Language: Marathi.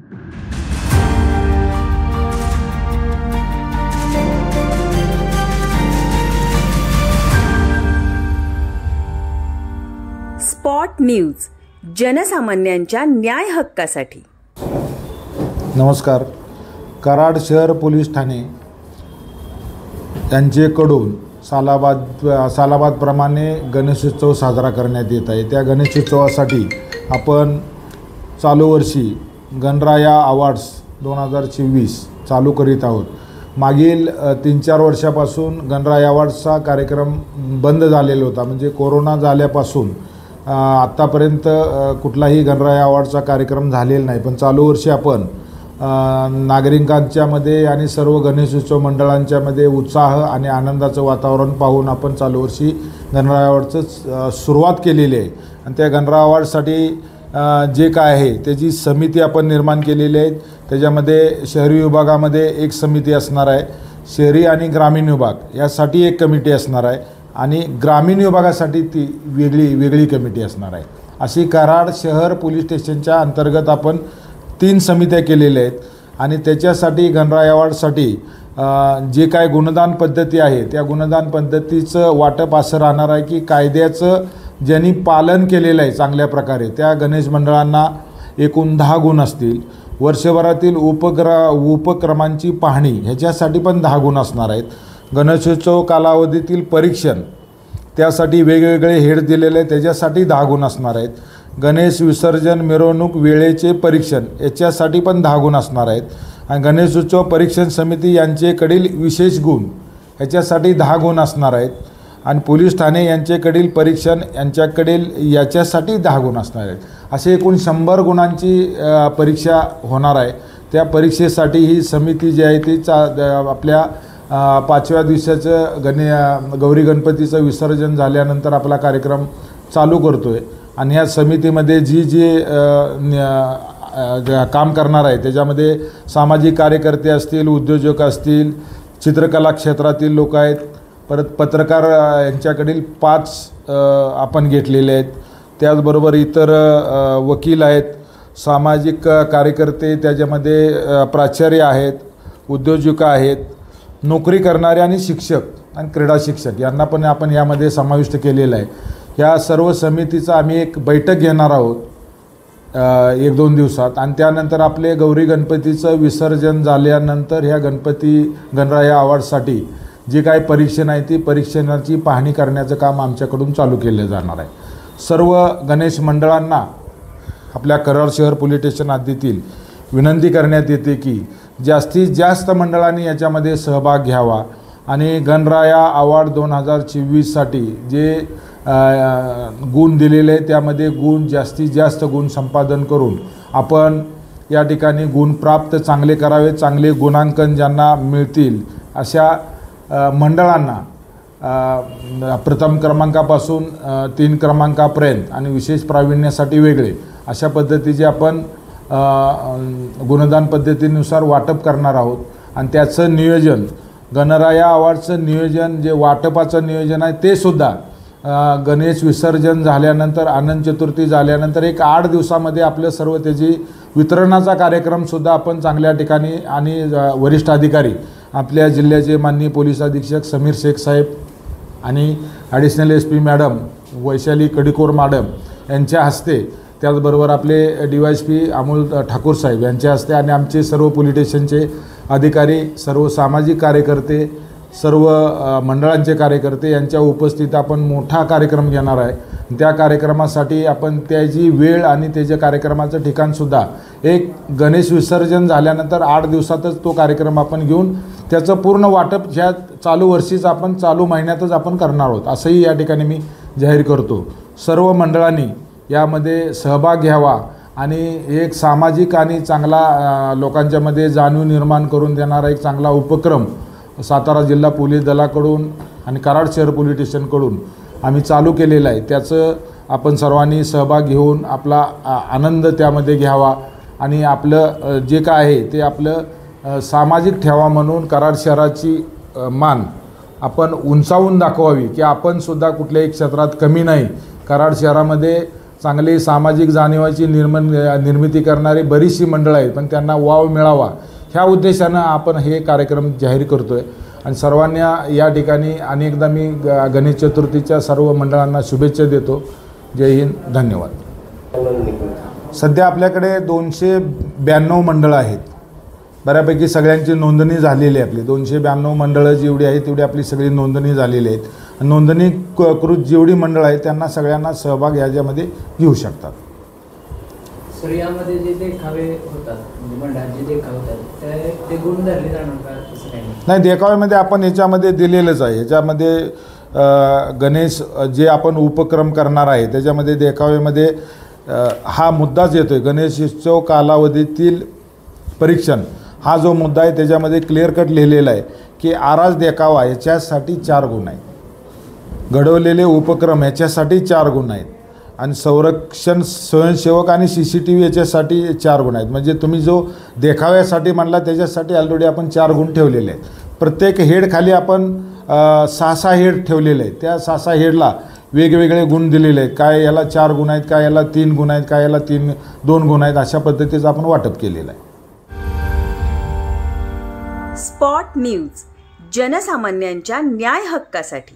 स्पॉट न्यूज, जनसामान्यांच्या न्याय हक्कासाठी. नमस्कार. कराड शहर पोलीस ठाणे यांच्याकडून सालाबादप्रमाणे गणेशोत्सव साजरा करण्यात येत आहे. त्या गणेशोत्सवासाठी आपण चालू वर्षी गणराया अवॉर्ड्स 2024 चालू करीत आहोत. मागील 3-4 वर्षापासून गणराया अवॉर्ड्सचा कार्यक्रम बंद झालेला होता. म्हणजे कोरोना झाल्यापासून आत्तापर्यंत कुठलाही गणराया अवॉर्डचा कार्यक्रम झालेला नाही. पण चालू वर्षी आपण नागरिकांच्यामध्ये आणि सर्व गणेशोत्सव मंडळांच्यामध्ये उत्साह आणि आनंदाचं वातावरण पाहून आपण चालू वर्षी गणराया अवॉर्डचं सुरुवात केलेली आहे. आणि त्या गणराया अवॉर्डसाठी जे काय आहे त्याची समिती आपण निर्माण केलेली आहे. त्याच्यामध्ये शहरी विभागामध्ये एक समिती असणार आहे, शहरी आणि ग्रामीण विभाग यासाठी एक कमिटी असणार आहे आणि ग्रामीण विभागासाठी ती वेगळी कमिटी असणार आहे. अशी कराड शहर पोलीस स्टेशनच्या अंतर्गत आपण 3 समित्या केलेल्या आहेत. आणि त्याच्यासाठी गणराया अवॉर्डसाठी जे काय गुणदान पद्धती आहे त्या गुणदान पद्धतीचं वाटप असं राहणार आहे की कायद्याचं ज्यांनी पालन केलेलं आहे चांगल्या प्रकारे त्या गणेश मंडळांना एकूण 10 गुण असतील. वर्षभरातील उपक्रमांची पाहणी ह्याच्यासाठी पण 10 गुण असणार आहेत. गणेशोत्सव कालावधीतील परीक्षण त्यासाठी वेगवेगळे हेड दिलेले त्याच्यासाठी 10 गुण असणार आहेत. गणेश विसर्जन मिरवणूक वेळेचे परीक्षण याच्यासाठी पण 10 गुण असणार आहेत. आणि गणेशोत्सव परीक्षण समिती यांच्याकडील विशेष गुण ह्याच्यासाठी 10 गुण असणार आहेत. आणि पोलीस ठाणे यांच्याकडील परीक्षण याच्यासाठी 10 गुण असणार आहेत. असे एकूण 100 गुणांची परीक्षा होणार आहे. त्या परीक्षेसाठी ही समिती जी आहे ती आपल्या 5व्या दिवसाचं गौरी गणपतीचं विसर्जन झाल्यानंतर आपला कार्यक्रम चालू करतो आहे. आणि ह्या समितीमध्ये जी काम करणार आहे त्याच्यामध्ये सामाजिक कार्यकर्ते असतील, उद्योजक असतील, चित्रकला क्षेत्रातील लोक आहेत, परत पत्रकार यांच्याकडील 5 आपण घेतलेले आहेत. त्याचबरोबर इतर वकील आहेत, सामाजिक कार्यकर्ते, त्याच्यामध्ये प्राचार्य आहेत, उद्योजक आहेत, नोकरी करणारे आणि शिक्षक आणि क्रीडा शिक्षक यांना पण आपण यामध्ये समाविष्ट केलेलं आहे. ह्या सर्व समितीचा आम्ही एक बैठक घेणार आहोत 1-2 दिवसात. आणि त्यानंतर आपले गौरी गणपतीचं विसर्जन झाल्यानंतर ह्या गणराया अवॉर्डसाठी जे काही परीक्षण आहे ती परीक्षणाची पाहणी करण्याचं काम आमच्याकडून चालू केलं जाणार आहे. सर्व गणेश मंडळांना आपल्या कराड शहर पोलीस स्टेशन हद्दीतील विनंती करण्यात येते की जास्तीत जास्त मंडळांनी याच्यामध्ये सहभाग घ्यावा. आणि गणराया अवॉर्ड 2024साठी जे गुण दिलेले आहे त्यामध्ये जास्तीत जास्त गुण संपादन करून आपण या ठिकाणी गुण प्राप्त चांगले करावे. चांगले गुणांकन ज्यांना मिळतील अशा मंडळांना प्रथम क्रमांकापासून 3 क्रमांकापर्यंत आणि विशेष प्रावीण्यासाठी वेगळे अशा पद्धतीचे आपण गुणदान पद्धतीनुसार वाटप करणार आहोत. आणि त्याचं नियोजन गणराया अवॉर्डचं नियोजन जे वाटपाचं नियोजन आहे ते सुद्धा गणेश विसर्जन झाल्यानंतर अनंत चतुर्थी झाल्यानंतर एक 8 दिवसामध्ये आपलं सर्व त्याची वितरणाचा कार्यक्रमसुद्धा आपण चांगल्या ठिकाणी आणि वरिष्ठ अधिकारी आपल्या जिल्ह्याचे माननीय पोलीस अधीक्षक समीर शेख साहेब आणि additional SP madam Vaishali Kadikor madam यांच्या हस्ते, त्याचबरोबर आपले DYSP अमोल ठाकूर साहेब यांच्या हस्ते आणि आमचे सर्व पोलीस स्टेशनचे अधिकारी, सर्व सामाजिक कार्यकर्ते, सर्व मंडळांचे कार्यकर्ते यांच्या उपस्थितीत आपण मोठा कार्यक्रम घेणार आहे. त्या कार्यक्रमासाठी आपण त्याची वेळ आणि त्याच्या कार्यक्रमाचं ठिकाणसुद्धा एक गणेश विसर्जन झाल्यानंतर 8 दिवसातच तो कार्यक्रम आपण घेऊन त्याचं पूर्ण वाटप ह्या चालू वर्षीच आपण चालू महिन्यातच आपण करणार आहोत असंही या ठिकाणी मी जाहीर करतो. सर्व मंडळांनी यामध्ये सहभाग घ्यावा आणि एक सामाजिक आणि चांगला लोकांच्यामध्ये जाणीव निर्माण करून देणारा एक चांगला उपक्रम सातारा जिल्हा पोलीस दलाकडून आणि कराड शहर पोलीस स्टेशनकडून आम्ही चालू केलेलं आहे. त्याचं आपण सर्वांनी सहभाग घेऊन आपला आनंद त्यामध्ये घ्यावा आणि आपलं जे काय आहे ते आपलं सामाजिक ठेवा म्हणून कराड शहराची मान आपण उंचावून दाखवावी की आपण सुद्धा कुठल्याही क्षेत्रात कमी नाही. कराड शहरामध्ये चांगली सामाजिक जाणीवाची निर्मिती करणारी बरीचशी मंडळं आहेत, पण त्यांना वाव मिळावा ह्या उद्देशानं आपण हे कार्यक्रम जाहीर करतो आहे. आणि सर्वांना या ठिकाणी अनेकदा मी गणेश चतुर्थीच्या सर्व मंडळांना शुभेच्छा देतो. जय हिंद, धन्यवाद. सध्या आपल्याकडे 292 मंडळं आहेत. बऱ्यापैकी सगळ्यांची नोंदणी झालेली आहे. आपली 292 मंडळं जेवढी आहेत तेवढी आपली सगळी नोंदणी झालेली आहेत. नोंदणीकृत जेवढी मंडळं आहेत त्यांना सगळ्यांना सहभाग याच्यामध्ये घेऊ शकतात. सर, यामध्ये जे देखावे होतात म्हणजे मंडळात जे देखावे होतात ते गुण धरले जाणार का? तसं काही नाही, देखाव्यामध्ये आपण ह्याच्यामध्ये दिलेलंच आहे. ह्याच्यामध्ये गणेश जे आपण उपक्रम करणार आहे त्याच्यामध्ये देखाव्यामध्ये हा मुद्दाच येतो आहे. गणेशोत्सव कालावधीतील परीक्षण हा जो मुद्दा आहे त्याच्यामध्ये क्लिअर कट लिहिलेला आहे की आरास देखावा याच्यासाठी 4 गुण आहेत, घडवलेले उपक्रम याच्यासाठी 4 गुण आहेत, आणि संरक्षण स्वयंसेवक आणि CCTV याच्यासाठी 4 गुण आहेत. म्हणजे तुम्ही जो देखाव्यासाठी म्हणला त्याच्यासाठी ऑलरेडी आपण 4 गुण ठेवलेले आहेत. प्रत्येक हेडखाली आपण 6-6 हेड ठेवलेले आहेत. त्या 6-6 हेडला वेगवेगळे गुण दिलेले आहेत. काय याला 4 गुण आहेत, काय याला 3 गुण आहेत, काय याला 2 गुण आहेत, अशा पद्धतीचं आपण वाटप केलेलं आहे. स्पॉट न्यूज, जनसामान्यांच्या न्याय हक्कासाठी.